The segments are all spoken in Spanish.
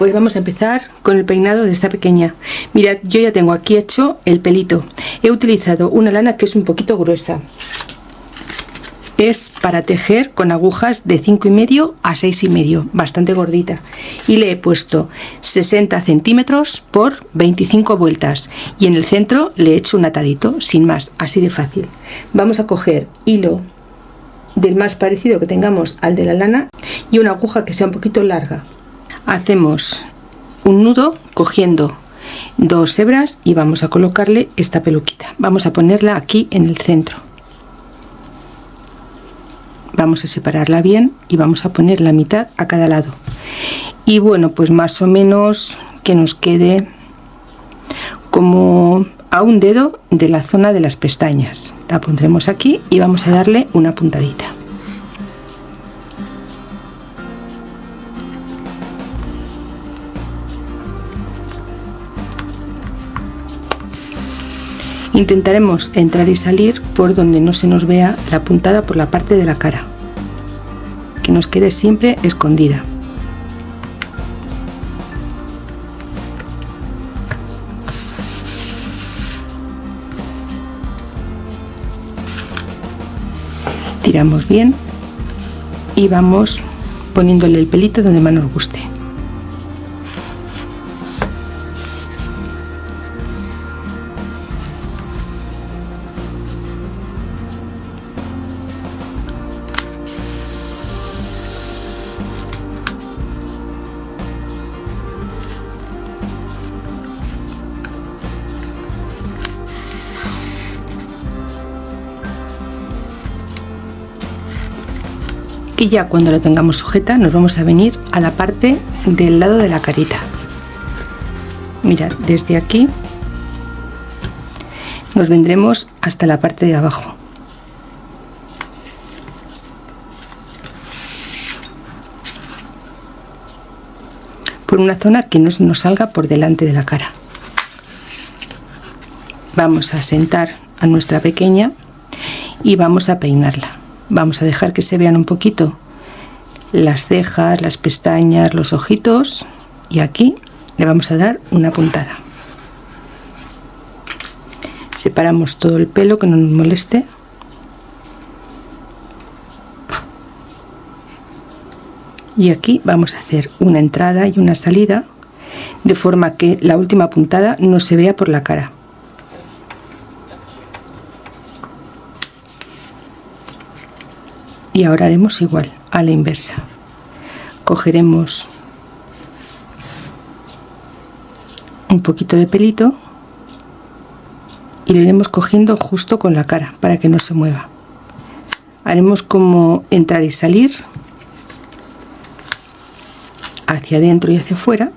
pues vamos a empezar con el peinado de esta pequeña. Mirad, yo ya tengo aquí hecho el pelito. He utilizado una lana que es un poquito gruesa. Es para tejer con agujas de 5,5 a 6,5, bastante gordita. Y le he puesto 60 centímetros por 25 vueltas. Y en el centro le he hecho un atadito, sin más, así de fácil. Vamos a coger hilo del más parecido que tengamos al de la lana y una aguja que sea un poquito larga. Hacemos un nudo cogiendo 2 hebras y vamos a colocarle esta peluquita. Vamos a ponerla aquí en el centro. Vamos a separarla bien y vamos a poner la mitad a cada lado. Y bueno, pues más o menos que nos quede como a un dedo de la zona de las pestañas. La pondremos aquí y vamos a darle una puntadita. Intentaremos entrar y salir por donde no se nos vea la puntada por la parte de la cara, que nos quede siempre escondida. Tiramos bien y vamos poniéndole el pelito donde más nos guste. Y ya cuando lo tengamos sujeta nos vamos a venir a la parte del lado de la carita. Mirad, desde aquí nos vendremos hasta la parte de abajo. Por una zona que no nos salga por delante de la cara. Vamos a sentar a nuestra pequeña y vamos a peinarla. Vamos a dejar que se vean un poquito las cejas, las pestañas, los ojitos, y aquí le vamos a dar una puntada. Separamos todo el pelo que no nos moleste. Y aquí vamos a hacer una entrada y una salida de forma que la última puntada no se vea por la cara. Y ahora haremos igual, a la inversa. Cogeremos un poquito de pelito y lo iremos cogiendo justo con la cara para que no se mueva. Haremos como entrar y salir, hacia adentro y hacia afuera,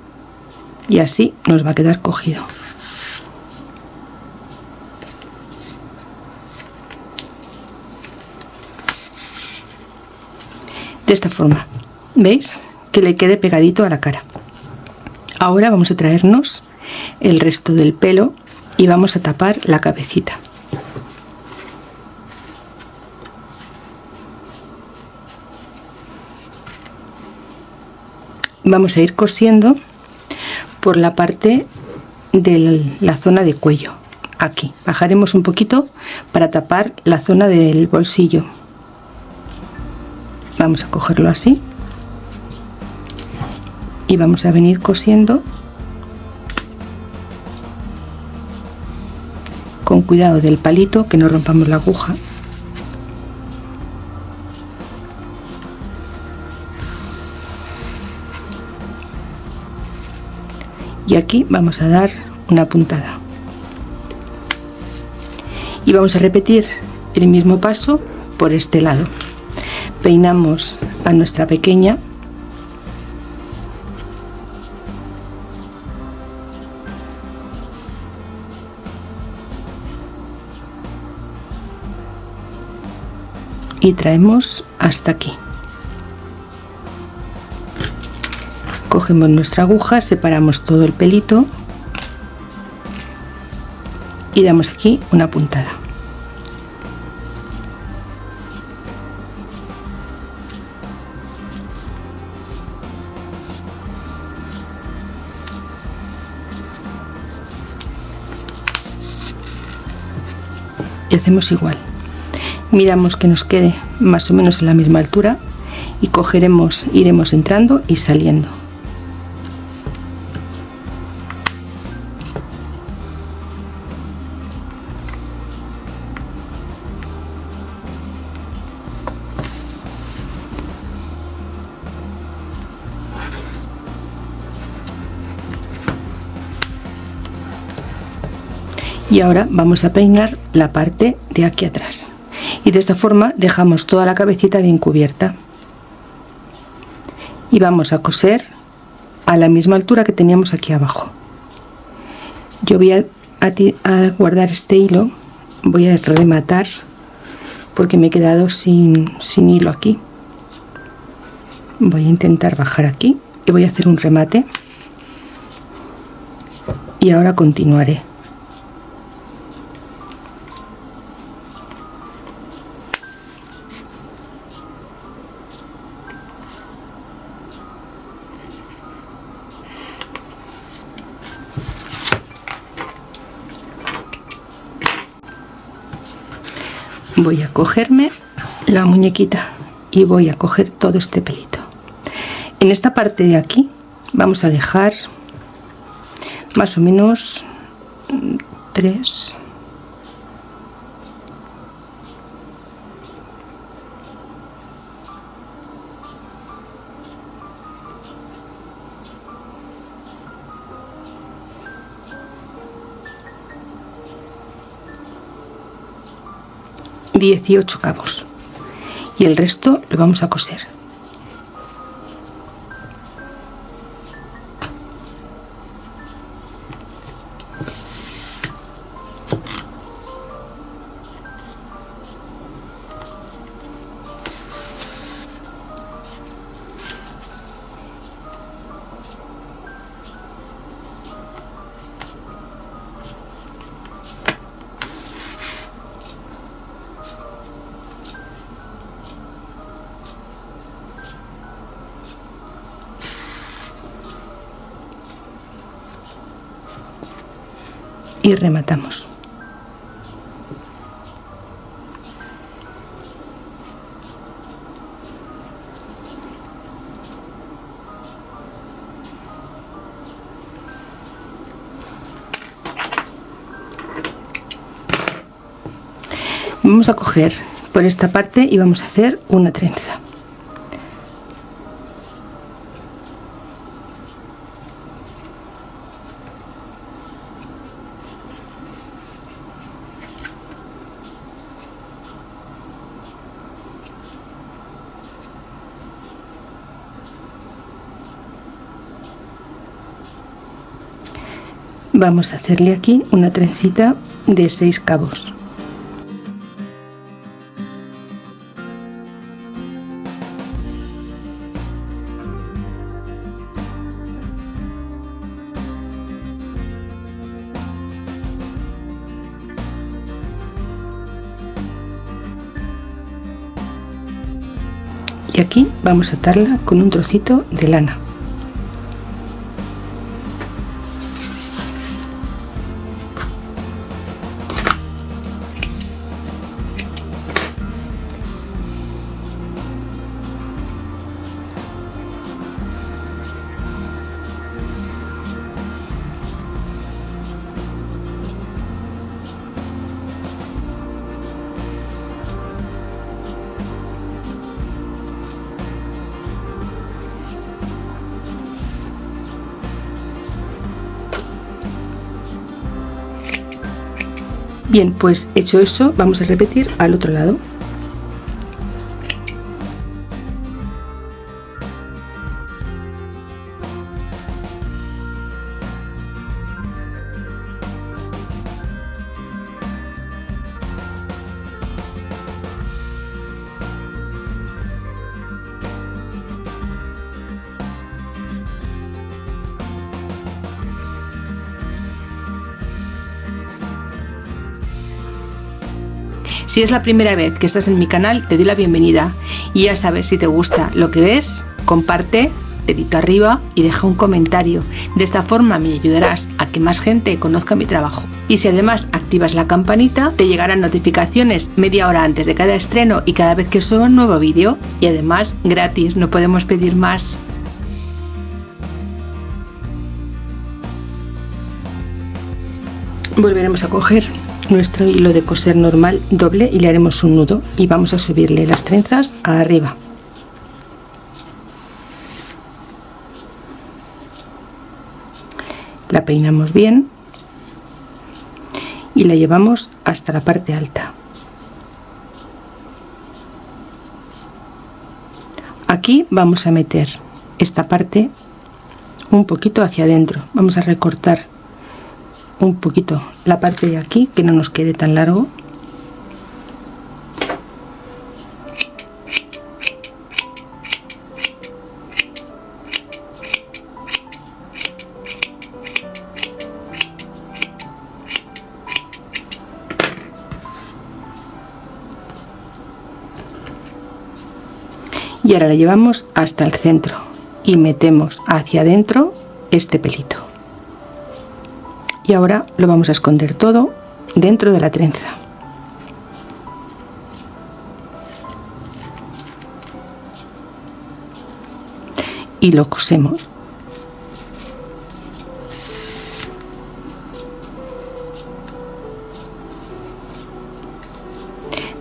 y así nos va a quedar cogido. De esta forma, ¿veis? Que le quede pegadito a la cara. Ahora vamos a traernos el resto del pelo y vamos a tapar la cabecita. Vamos a ir cosiendo por la parte de la zona de cuello. Aquí bajaremos un poquito para tapar la zona del bolsillo. Vamos a cogerlo así y vamos a venir cosiendo con cuidado del palito, que no rompamos la aguja. Y aquí vamos a dar una puntada y vamos a repetir el mismo paso por este lado. Peinamos a nuestra pequeña y traemos hasta aquí. Cogemos nuestra aguja, separamos todo el pelito y damos aquí una puntada. y hacemos igual. Miramos que nos quede más o menos a la misma altura y cogeremos, iremos entrando y saliendo. Y ahora vamos a peinar la parte de aquí atrás y de esta forma dejamos toda la cabecita bien cubierta y vamos a coser a la misma altura que teníamos aquí abajo. Yo voy a guardar este hilo, voy a rematar porque me he quedado sin hilo aquí. Voy a intentar bajar aquí y voy a hacer un remate y ahora continuaré. Voy a cogerme la muñequita y voy a coger todo este pelito. En esta parte de aquí vamos a dejar más o menos 3, ...18 cabos y el resto lo vamos a coser. Y rematamos. Vamos a coger por esta parte y vamos a hacer una trenza. Vamos a hacerle aquí una trencita de 6 cabos. Y aquí vamos a atarla con un trocito de lana. Bien, pues hecho eso, vamos a repetir al otro lado. Si es la primera vez que estás en mi canal, te doy la bienvenida y ya sabes, si te gusta lo que ves, comparte, dedito arriba y deja un comentario. De esta forma me ayudarás a que más gente conozca mi trabajo. Y si además activas la campanita, te llegarán notificaciones media hora antes de cada estreno y cada vez que suba un nuevo vídeo. Y además gratis, no podemos pedir más. Volveremos a coger nuestro hilo de coser normal doble y le haremos un nudo y vamos a subirle las trenzas arriba. La peinamos bien y la llevamos hasta la parte alta. Aquí vamos a meter esta parte un poquito hacia adentro. Vamos a recortar un poquito la parte de aquí, que no nos quede tan largo. Y ahora la llevamos hasta el centro y metemos hacia adentro este pelito. Y ahora lo vamos a esconder todo dentro de la trenza. Y lo cosemos.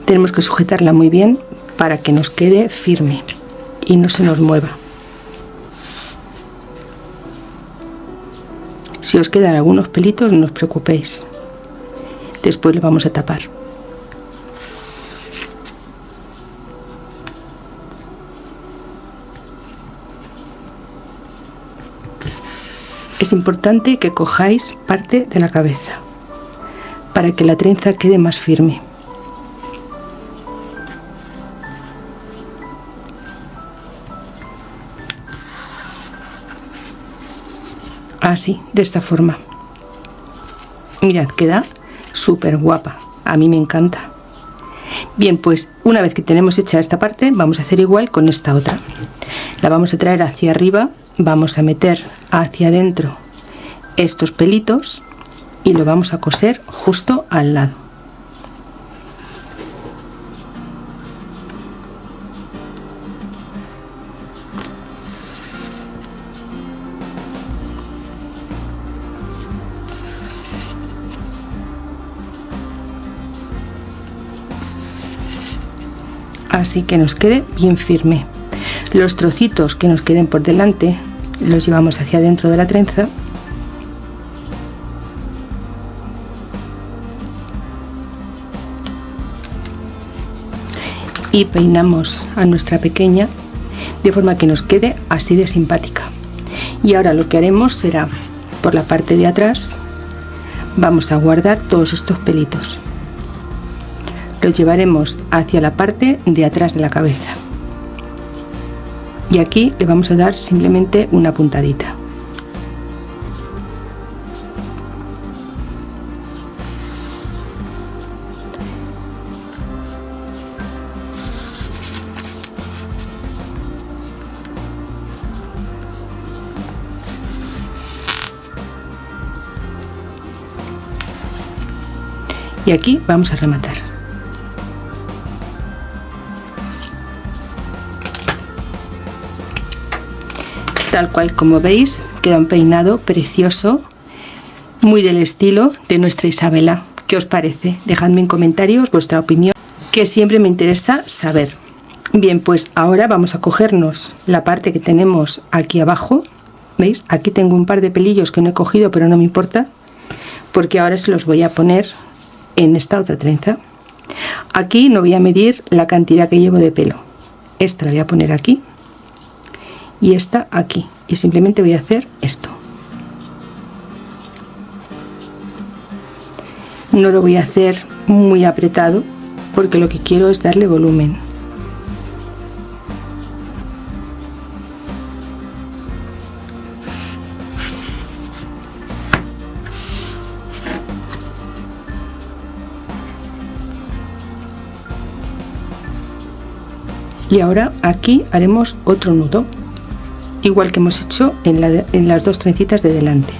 Tenemos que sujetarla muy bien para que nos quede firme y no se nos mueva. Si os quedan algunos pelitos, no os preocupéis, después lo vamos a tapar. Es importante que cojáis parte de la cabeza para que la trenza quede más firme. Así, de esta forma. Mirad, queda súper guapa. A mí me encanta. Bien, pues una vez que tenemos hecha esta parte, vamos a hacer igual con esta otra. La vamos a traer hacia arriba, vamos a meter hacia adentro estos pelitos y lo vamos a coser justo al lado. Así que nos quede bien firme. Los trocitos que nos queden por delante los llevamos hacia dentro de la trenza y peinamos a nuestra pequeña de forma que nos quede así de simpática. Y ahora lo que haremos será, por la parte de atrás vamos a guardar todos estos pelitos. Los llevaremos hacia la parte de atrás de la cabeza y aquí le vamos a dar simplemente una puntadita. Y aquí vamos a rematar. Tal cual como veis, queda un peinado precioso, muy del estilo de nuestra Isabela. ¿Qué os parece? Dejadme en comentarios vuestra opinión, que siempre me interesa saber. Bien, pues ahora vamos a cogernos la parte que tenemos aquí abajo. ¿Veis? Aquí tengo un par de pelillos que no he cogido, pero no me importa, porque ahora se los voy a poner en esta otra trenza. Aquí no voy a medir la cantidad que llevo de pelo. Esta la voy a poner aquí y esta aquí, y simplemente voy a hacer esto. No lo voy a hacer muy apretado porque lo que quiero es darle volumen. Y ahora aquí haremos otro nudo. igual que hemos hecho en las dos trencitas de delante.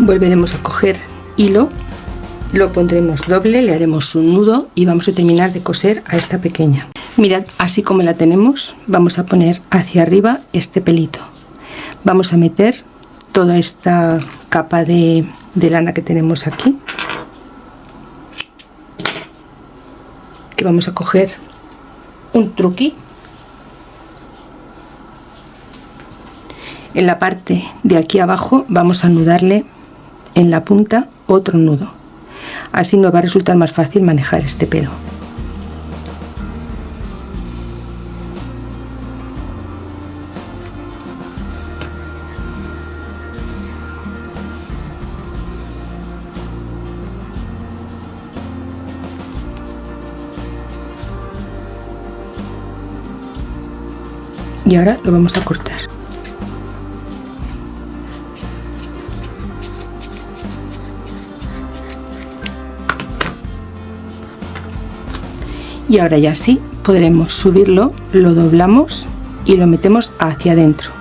Volveremos a coger hilo, lo pondremos doble, le haremos un nudo y vamos a terminar de coser a esta pequeña. Mirad, así como la tenemos, vamos a poner hacia arriba este pelito. Vamos a meter toda esta capa de lana que tenemos aquí, que vamos a coger un truqui. En la parte de aquí abajo vamos a anudarle en la punta otro nudo, así nos va a resultar más fácil manejar este pelo. Y ahora lo vamos a cortar. Y ahora ya sí podremos subirlo, lo doblamos y lo metemos hacia adentro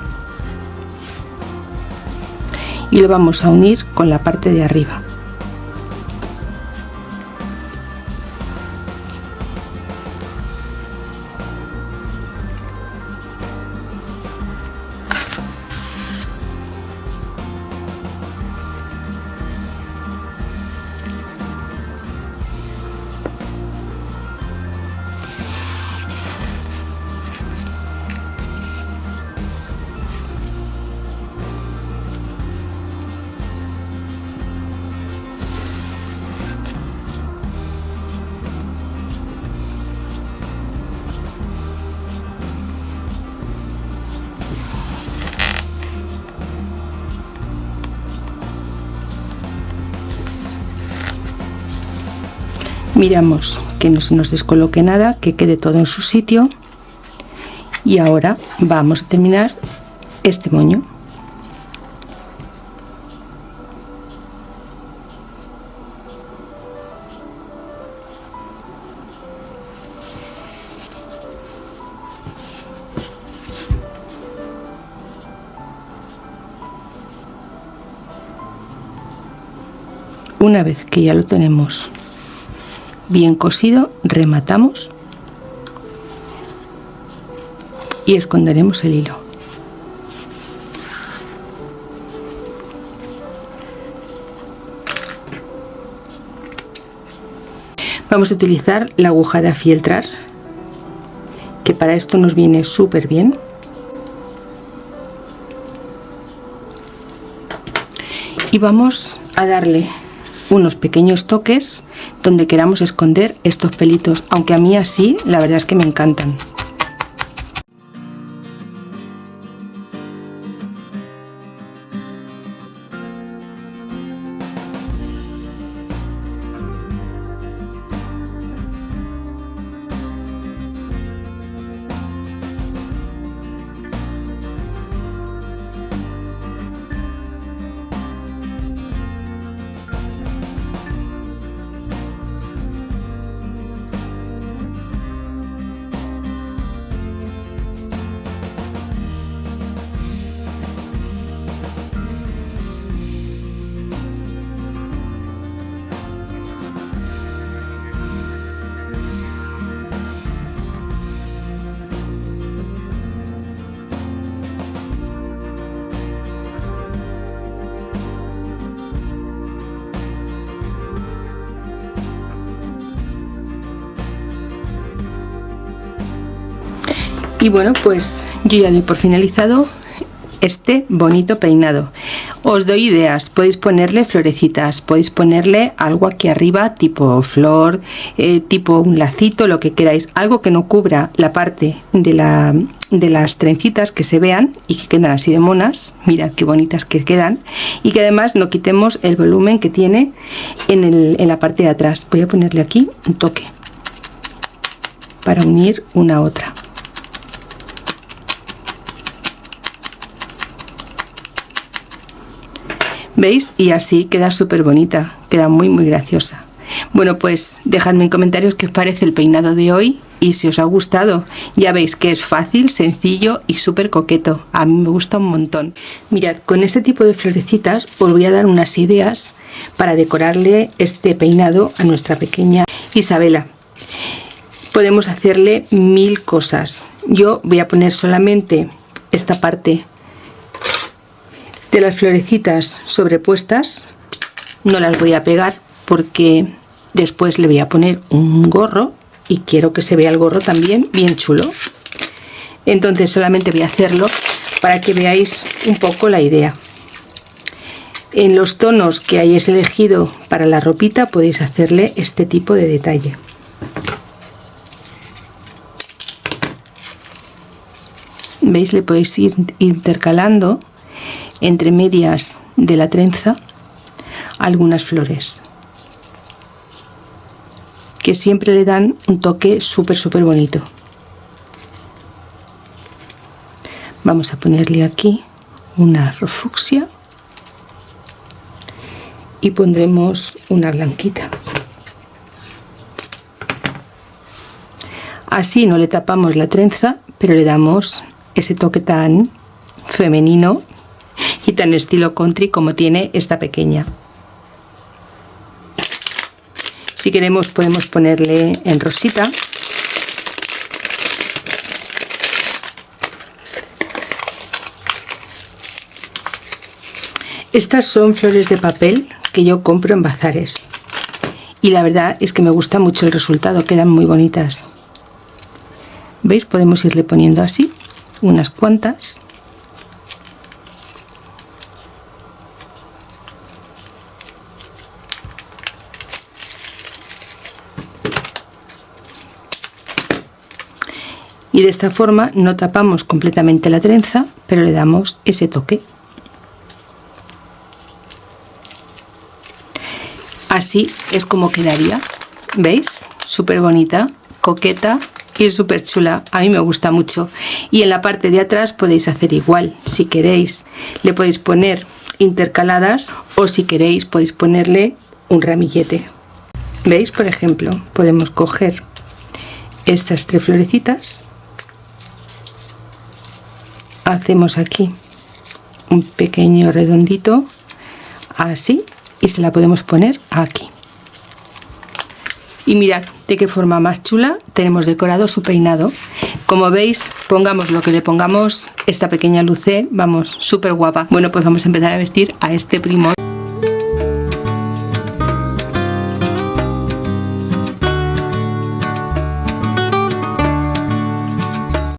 y lo vamos a unir con la parte de arriba. Miramos que no se nos descoloque nada, que quede todo en su sitio. Y ahora vamos a terminar este moño. Una vez que ya lo tenemos bien cosido, rematamos y esconderemos el hilo. Vamos a utilizar la aguja de afieltrar, que para esto nos viene súper bien. Y vamos a darle unos pequeños toques donde queramos esconder estos pelitos, aunque a mí así la verdad es que me encantan. Y bueno, pues yo ya doy por finalizado este bonito peinado. Os doy ideas, podéis ponerle florecitas, podéis ponerle algo aquí arriba tipo flor, tipo un lacito, lo que queráis, algo que no cubra la parte de las trencitas, que se vean y que quedan así de monas. Mirad qué bonitas que quedan, y que además no quitemos el volumen que tiene en la parte de atrás. Voy a ponerle aquí un toque para unir una a otra. ¿Veis? Y así queda súper bonita, queda muy graciosa. Bueno, pues dejadme en comentarios qué os parece el peinado de hoy y si os ha gustado. Ya veis que es fácil, sencillo y súper coqueto. A mí me gusta un montón. Mirad, con este tipo de florecitas os voy a dar unas ideas para decorarle este peinado a nuestra pequeña Isabela. Podemos hacerle 1000 cosas. Yo voy a poner solamente esta parte de las florecitas sobrepuestas, no las voy a pegar porque después le voy a poner un gorro y quiero que se vea el gorro también bien chulo. Entonces solamente voy a hacerlo para que veáis un poco la idea. En los tonos que hayáis elegido para la ropita podéis hacerle este tipo de detalle. ¿Veis? Le podéis ir intercalando entre medias de la trenza algunas flores que siempre le dan un toque súper bonito. Vamos a ponerle aquí una fucsia y pondremos una blanquita. Así no le tapamos la trenza, pero le damos ese toque tan femenino y tan estilo country como tiene esta pequeña. Si queremos podemos ponerle en rosita. Estas son flores de papel que yo compro en bazares y la verdad es que me gusta mucho el resultado, quedan muy bonitas. ¿Veis? Podemos irle poniendo así unas cuantas. Y de esta forma no tapamos completamente la trenza, pero le damos ese toque. Así es como quedaría. ¿Veis? Súper bonita, coqueta y súper chula. A mí me gusta mucho. Y en la parte de atrás podéis hacer igual. Si queréis le podéis poner intercaladas o si queréis podéis ponerle un ramillete. ¿Veis? Por ejemplo, podemos coger estas 3 florecitas. Hacemos aquí un pequeño redondito así y se la podemos poner aquí. Y mirad de qué forma más chula tenemos decorado su peinado. Como veis, pongamos lo que le pongamos, esta pequeña luce, vamos, súper guapa. Bueno, pues vamos a empezar a vestir a este primo.